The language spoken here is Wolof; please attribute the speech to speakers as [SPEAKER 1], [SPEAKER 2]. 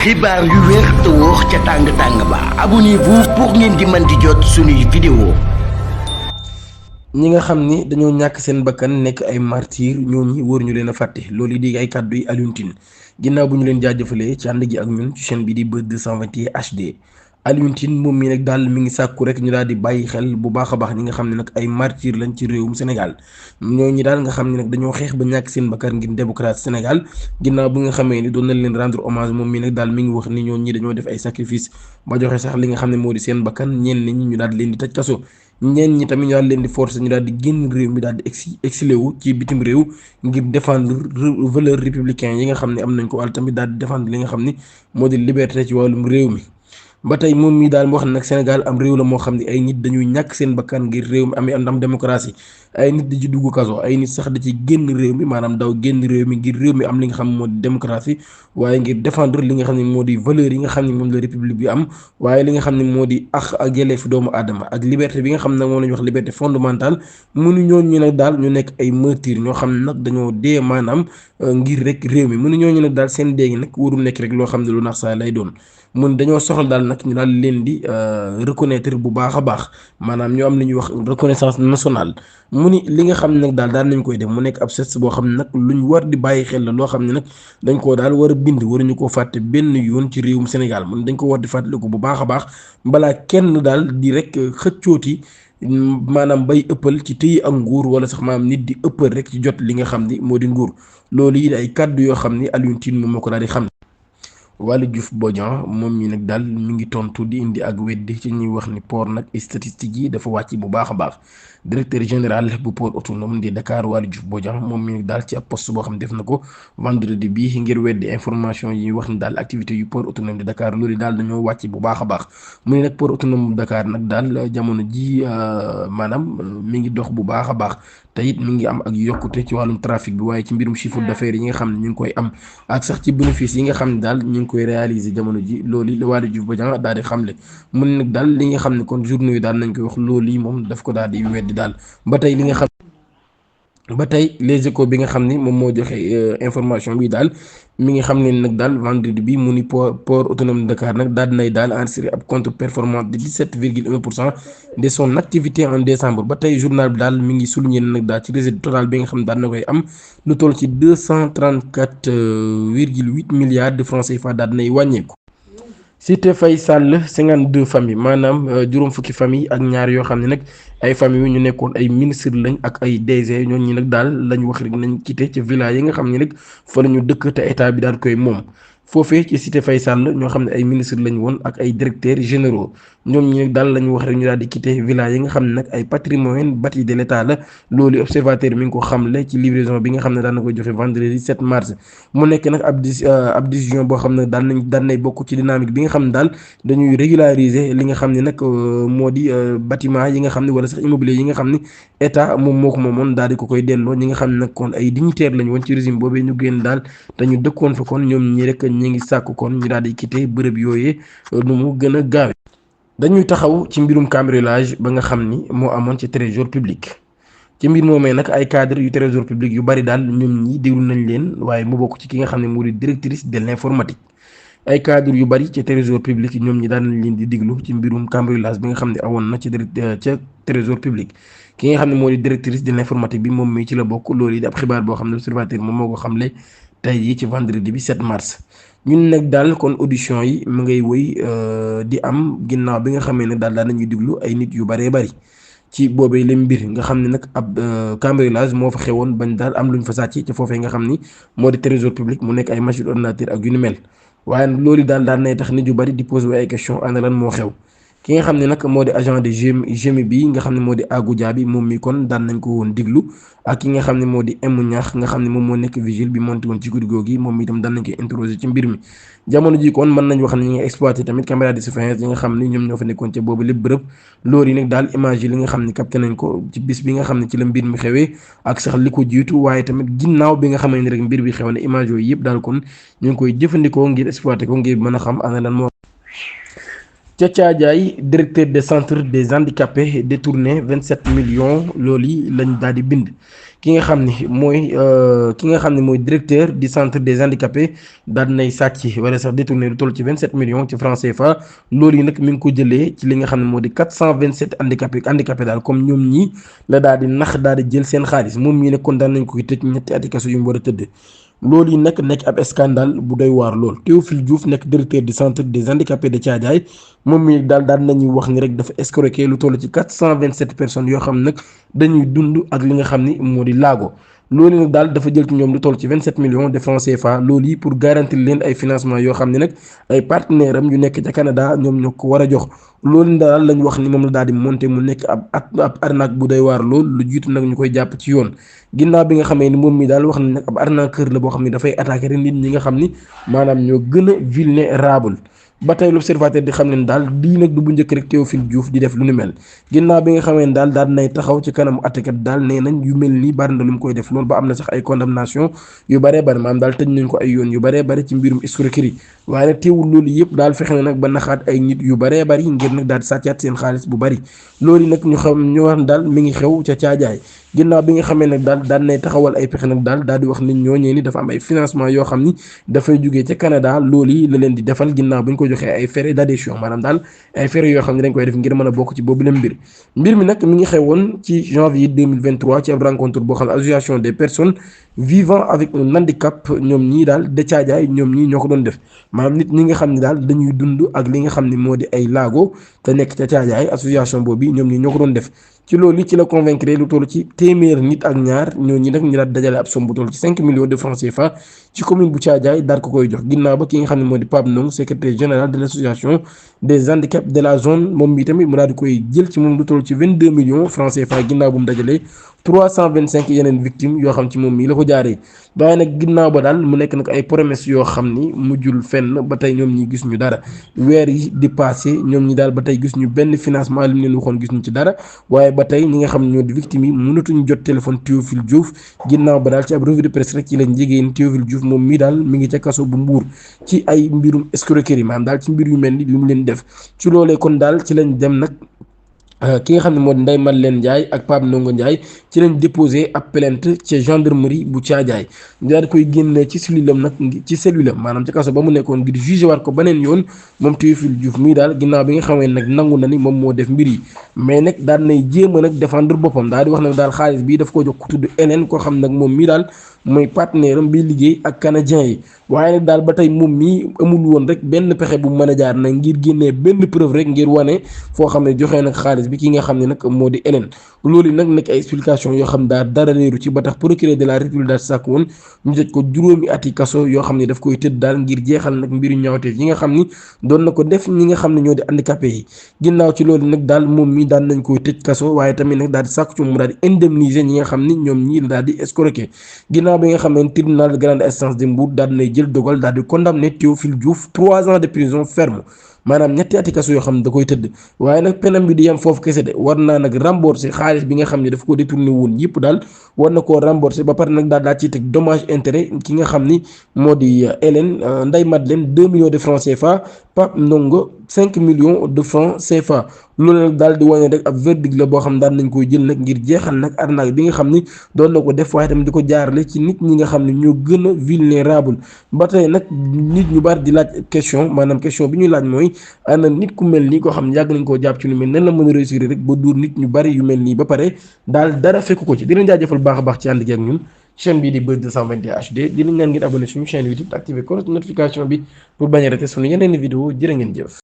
[SPEAKER 1] xibaar yu wér te wóor ca tàng-tàng ba abonnez-vous pour ngeen di mën di jot suñuy vidéo.
[SPEAKER 2] ñi nga xam ni dañoo ñàkk seen bakkan nekk ay martyr ñooñu wóor ñu leen a fàtte loolu di ay kàddu yi Alioune Tine ginnaaw bu ñu leen jaajëfalee ci ànd gi ak ñun ci chaîne bi di Buzz 221 HD. Alioune Tine moom mii nag daal mi ngi sàkku rek ñu daal di bàyyi xel bu baax a baax ñi nga xam ne nag ay martyr lañ ci réewum Sénégal ñooñu daal nga xam ne nag dañoo xeex ba ñàkk seen bakkan ngir démocratie Sénégal ginnaaw bi nga xamee ni doon nañ leen rendre hommage moom mii nag daal mi ngi wax ni ñooñu dañoo def ay sacrifice ba joxe sax li nga xam ne moo di seen bakkan ñenn ñi ñu daal di leen di tëj kaso ñenn ñi tamit ñu daal leen di forcer ñu daal di génn réew mi daal di exilé wu ci bitim réew ngir défendre valeur républicain yi nga xam ne am nañ ko wala tamit daal di défendre li nga xam ni moo di liberté ci wàllum réew mi. ba tey moom mii daal wax na nag Sénégal am réew la moo xam ne ay nit dañuy ñàkk seen bakkan ngir réew mi amee am démocratie ay nit di ci dugg kaso ay nit sax da ci génn réew mi maanaam daw génn réew mi ngir réew mi am li nga xam ne moo di démocratie waaye ngir défendre li nga xam ne moo di valeur yi nga xam ne moom la république bi am waaye li nga xam ne moo di ak yelleefi doomu aadama ak liberté bi nga xam ne moom la ñuy wax liberté fondamentale mënu ñooñu nag daal ñu nekk ay martyr ñoo xam ne nag dañoo dee maanaam ngir rek réew mi mënu ñooñu nag daal seen dee gi nag warul nekk rek loo xam ne lu nax saa lay doon mun dañoo soxla daal nag ñu daal leen di reconnaître bu baax a baax maanaam ñoo am li ñuy wax reconnaissance nationale mu ni li nga xam ne nag daal nañ koy def mu nekk ab geste boo xam ne nag luñ war di bàyyi xel la loo xam ne nag dañ koo daal war a bind waruñu koo fàtte benn yoon ci réewum Sénégal mun dañ ko war di fàttaliku bu baax a baax balaa kenn daal di rek xëccooti maanaam bay ëppal ci téye ak nguur wala sax maanaam nit di ëppal rek ci jot li nga xam ni moo di nguur loolu yi ay kàddu yoo xam ni Alioune Tine moom moo ko daal di xam. Waly Diouf Bodian moom mi nag daal mi ngi tontu di indi ak weddi ci ñuy wax ni port nag statistique yi dafa wàcc bu baax a baax directeur général bu port autonome de Dakar Waly Diouf Bodian moom mi nag daal ci ab poste boo xam ne def na ko vendredi bi ngir weddi information yi wax ni daal activité yu port autonome de Dakar loolu daal dañoo wàcc bu baax a baax mu ne nag port autonome bu Dakar nag daal jamono ji maanaam mi ngi dox bu baax a baax te it mi ngi am ak yokkute ci wàllum trafic bi waaye ci mbirum chiffre d'affaires yi nga xam ne ñu ngi koy am ak sax ci bénéfice yi nga xam ne daal ñu ngi koy réaliser jamono ji loolu la Waly Diouf Bodian daal di xamle mu ne nag daal li nga xam ne kon journaux yi daal nañ koy wax loolu yi moom daf ko daal di weddi daal ba tey li nga xam ba tey Les Échos bi nga xam ni moom moo joxe information bi daal mi ngi xam ne nag daal vendredi bi mu ni port autonome de Dakar nag daal dinay daal enregistré ab contre performance de 17,1% de son activité en décembre ba tey journal bi daal mi ngi souligné nag daal ci résultat total bi nga xam ne daal na koy am lu toll ci 234,8 milliards de francs CFA daal dinay wàññeeku. Cité Faye Sall 52 familles maanaam juróom fukki famille ak ñaar yoo xam ne nag ay famille yu ñu nekkoon ay ministre lañ ak ay DG ñooñu ñi nag daal lañ wax rek nañ quitté ca village yi nga xam ne nag fa la ñu dëkk te état bi daal koy moom foofee ci Cité Faye Sall ñoo xam ne ay ministre lañ woon ak ay directeurs généraux ñoom ñi nag daal la ñu wax rek ñu daal di quitté village yi nga xam ne nag ay patrimoine bâti de l'état la loolu observateur mi ngi ko xamle ci livraison bi nga xam ne daan na koy joxe vendredi 7 mars mu nekk nag ab décision boo xam ne daan nay bokk ci dynamique bi nga xam ne daal dañuy régulariser li nga xam ne nag moo di bâtiment yi nga xam ne wala sax immobilier yi nga xam ne état moom moo ko moomoon daal di ko koy delloo ñi nga xam ne nag kon ay dignitaires lañ woon ci régime boobee ñu génn daal te ñu dëkkoon fa kon ñoom ñi rek ñi ngi sàkk kon ñu daal di quitté bërëb yooyee nu mu gën a gaawe dañuy taxaw ci mbirum cambriolage ba nga xam ni moo amoon ci trésor public ci mbir moomee nag ay cadre yu trésor public yu bari daal ñoom ñi déglu nañ leen waaye mu bokk ci ki nga xam ne moo di directrice de l'informatique ay cadre yu bari ci trésor public ñoom ñi daan nañ leen di déglu ci mbirum cambriolage bi nga xam ne awoon na ci ca trésor public ki nga xam ne moo di directrice de l'informatique bi moom mii ci la bokk loolu yi di ab xibaar boo xam ne observateur moom moo ko xamle tey jii ci vendredi bi 7 mars ñun nag daal kon audition yi mu ngay wëy di am ginnaaw bi nga xamee ne daal nañuy déglu ay nit yu baree bari ci boobee la mbir nga xam ne nag ab cambriolage moo fa xewoon bañ daal am luñ fa sàcc ci foofee nga xam ni moo di trésor public mu nekk ay machine ordinateur ak yu ni mel waaye loolu daal nay tax nit yu bari di poser ay question ana lan moo xew ki nga xam ne nag moo di agent de GMI bi nga xam ne moo di Agou Diaby moom mi kon daan nañ ko woon diglu ak ki nga xam ne moo di Emu Ñaax nga xam ne moom moo nekk vigile bi monté woon ci guddi googu moom mi itam daan nañ koy interroger ci mbir mi jamono ji kon mën nañ wax ne ñi nga exploité tamit caméra de surveillance yi nga xam ne ñoom ñoo fa nekkoon ca boobu lépp bërëb loolu yi nag daal image yi li nga xam ne capté nañ ko ci bis bi nga xam ne ci la mbir mi xewee ak sax li ko jiitu waaye tamit ginnaaw bi nga xam ne rek mbir bi xew na image yooyu yëpp daal kon ñu ngi koy jëfandikoo ngir exploité ko ngir mën a xam ana lan moo ca Thiadiaye directeur des centres des handicapés détourné 27 millions loolu yi lañ daal di bind ki nga xam ni mooy directeur du centre des handicapés daal di nay sàcc wala sax détourné lu toll ci 27 millions ci francs CFA loolu yi nag mi ngi ko jëlee ci li nga xam ne moo di 427 handicapé daal comme ñoom ñii la daal di nax daal di jël seen xaalis moom mii nag kon daan nañ ko tëj ñetti ati kaso yu mu war a tëdd. loolu yi nag nekk ab scandale bu doy waar lool Théophile Diouf nekk directeur du centre des handicapés de Thiadiaye moom mi daal nañuy wax ni rek dafa escroquer lu toll ci 427 personnes yoo xam nag dañuy dund ak li nga xam ni moo di laago loolu nag daal dafa jël ci ñoom lu toll ci 27 millions de francs CFA loolu yi pour garantir leen ay financement yoo xam ne nag ay partenaires am yu nekk ca Canada ñoom ñoo ko war a jox loolu daal lañ wax ni moom la daal di monté mu nekk ab arnaque bu doy waar lool lu jiitu nag ñu koy jàpp ci yoon ginnaaw bi nga xamee ni moom mi daal wax na nag ab arnaqueur la boo xam ne dafay attaquer rek nit ñi nga xam ni maanaam ñoo gën a vulnérable ba tey l'observateur di xam ne daal lii nag du bu njëkk rek Théophile Diouf di def lu ni mel ginnaaw bi nga xamee ne daal nay taxaw ci kanamu àttekat daal nee nañ yu mel nii bari na lu mu koy def loolu ba am na sax ay condamnation yu baree bari maanaam daal tëj nañ ko ay yoon yu baree bari ci mbirum escroquerie waaye nag teewul loolu yëpp daal fexe na nag ba naxaat ay nit yu baree bari ngir nag daal sàccaat seen xaalis bu bari loolu nag ñu wax daal mi ngi xew ca Thiadiaye ginnaaw bi nga xamee nag daal nay taxawal ay pexe nag daal di wax nit ñooñee ni dafa am ay financement yoo xam ni dafay jugee ca Canada loolu yi la leen di defal ginnaaw bu ñu ko joxee ay frais d'adhésion maanaam daal ay frais yoo xam ne dañ koy def ngir mën a bokk ci boobu leen mbir mi nag mi ngi xewoon ci janvier 2023 ci ab rencontre boo xam ne association des personnes vivant avec un handicap ñoom ñii daal de Thiadiaye ñoom ñii ñoo ko doon def maanaam nit ñi nga xam ne daal dañuy dund ak li nga xam ne moo di ay laago te nekk ca Thiadiaye association boobu ñoom ñii ñoo ko doon def ci loolu ci la convaincre lu toll ci téeméer nit ak ñaar ñooñu nag ñu daal dajale ab somme bu toll ci 5 millions de francs CFA ci commune bu Thiadiaye daal ko koy jox ginnaaw ba ki nga xam ne moo di Pape Ndong secrétaire général de l'association des handicaps de la zone moom bi tamit mu daal di koy jël ci moom lu toll ci 22 millions francs CFA ginnaaw bu mu dajalee 325 yeneen victimes yoo xam ci moom mii la ko jaaree waaye nag ginnaaw ba daal mu nekk nag ay promesses yoo xam ni mujjul fenn ba tey ñoom ñi gis ñu dara weer yi di passé ñoom ñi daal ba tey gis ñu benn financement li mu leen waxoon gis ñu ci dara waaye ba tey ñi nga xam ne ñoo di victimes yi mënatuñu jot téléphone Théophile Diouf ginnaaw ba daal ci ab revue de presse rek ci lañ jigéen Théophile Diouf moom mii daal mi ngi ca kaso bu Mbuur ci ay mbirum escroquerie maanaam daal ci mbir yu mel ni li mu leen def ci loolee kon daal ci lañ dem nag ki nga xam ne moo di Ndeye Madeleine Ndiaye ak Pape Ndongo Ndiaye ci lañ déposé ab plainte ci gendarmerie bu Thiadiaye daal di koy génne ci cellule am nag ci cellule am maanaam ci kaso ba mu nekkoon ngir jugé waat ko beneen yoon moom Théophile Diouf mii daal ginnaaw bi nga xamee nag nangu na ni moom moo def mbir yi mais nag daal nay jéem a nag défendre boppam daal di wax nag daal xaalis bii daf ko jox ku tudd Hélène koo xam nag moom mii daal mooy partenaire am bi liggéey ak canadien yi waaye nag daal ba tey moom mii amul woon rek benn pexe bu mën a jaar nag ngir génnee benn preuve rek ngir wane foo xam ne joxee nag xaalis bi ki nga xam ne nag moo di Hélène loolu nag nekk ay explication yoo xam daal dara leeru ci ba tax procureur de la république daal sàkk woon ñu tëj ko juróomi ati kaso yoo xam ne daf koy tëdd daal ngir jeexal nag mbiru ñaawteef yi nga xam ni doon na ko def ñi nga xam ne ñoo di handicapé yi ginnaaw ci loolu nag daal moom mii daan nañ koy tëj kaso waaye tamit nag daal di sàkk ci mu daal di indemniser ñi nga xam ni ñoom ñii la daal di escroquer ginnaaw bi nga xam ne tribunal de grande instance de Mbour daal dinay jël dogal daal di condamné Théophile Diouf 3 ans de prison ferme maanaam ñetti ati kaso yoo xam ne da koy tëdd waaye nag penam bi di yem foofu kese de war naa nag rembourser xaalis bi nga xam ne daf ko détourné woon yëpp daal war na koo rembourser ba pare nag daal ciy teg dommage intérêt ki nga xam ni moo di Hélène Ndeye Madeleine 2 millions de francs CFA Pape Ndongo 5 millions de francs CFA loolu nag daal di wane rek ab verdict la boo xam daan nañ koy jël nag ngir jeexal nag arnaque bi nga xam ni doon na ko def waaye tamit di ko jaarale ci nit ñi nga xam ne ñoo gën a vulnérable ba tey nag nit ñu bari di laaj question maanaam question bi ñuy laaj mooy ana nit ku mel nii koo xam ne yàgg nañ koo jàpp ci lu mel nan la mën a réussir rek ba duur nit ñu bari yu mel nii ba pare daal dara fekk ko ci di leen jaajëfal baax a baax ci ànd gi ak ñun chaîne bii di Buzz 221 HD di leen ñaan ngeen abonné suñu chaîne YouTube activer cloche notification bi pour bañ a rater suñu yeneen vidéo jërë ngeen jëf